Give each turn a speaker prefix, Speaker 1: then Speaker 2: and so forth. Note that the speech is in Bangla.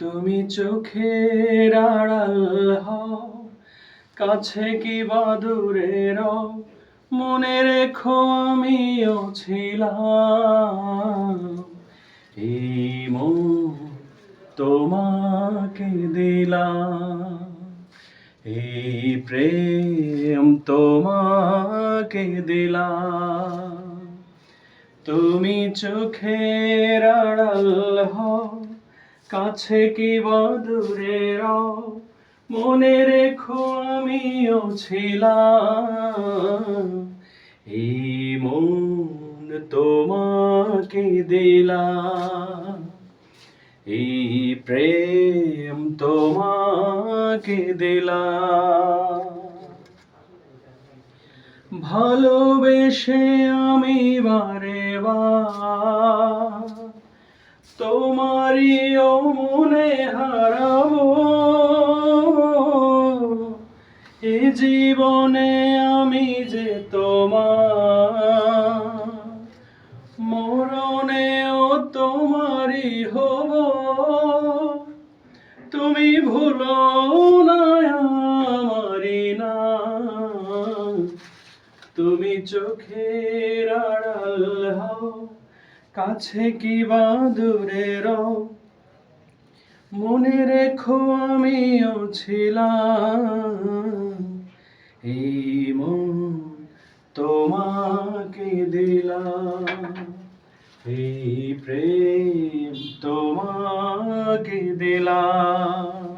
Speaker 1: তুমি চোখের আড়াল হও, কাছে কি বা দূরে রও, মনে রেখো আমিও ছিলাম। এই মন তোমাকে দিলাম, এই প্রেম তোমাকে দিলাম। তুমি চোখের আড়াল হও, কাছে কি বা দূরে রও, মনে রেখো আমিও ছিলাম। এই মন তোমাকে দিলাম, এই প্রেম তোমাকে দিলাম। ভালোবেসে আমি বারে বার তোমারই মনে হারাবো। এ জীবনে আমি যে তোমার, মরণেও তোমারই হব। তুমি ভুলো না আমারি নাম। তুমি চোখের আড়াল হও, কাছে কি বা দূরে রও, মনে রেখো আমিও ছিলাম। এই মন তোমাকে দিলাম, এই প্রেম তোমাকে দিলাম।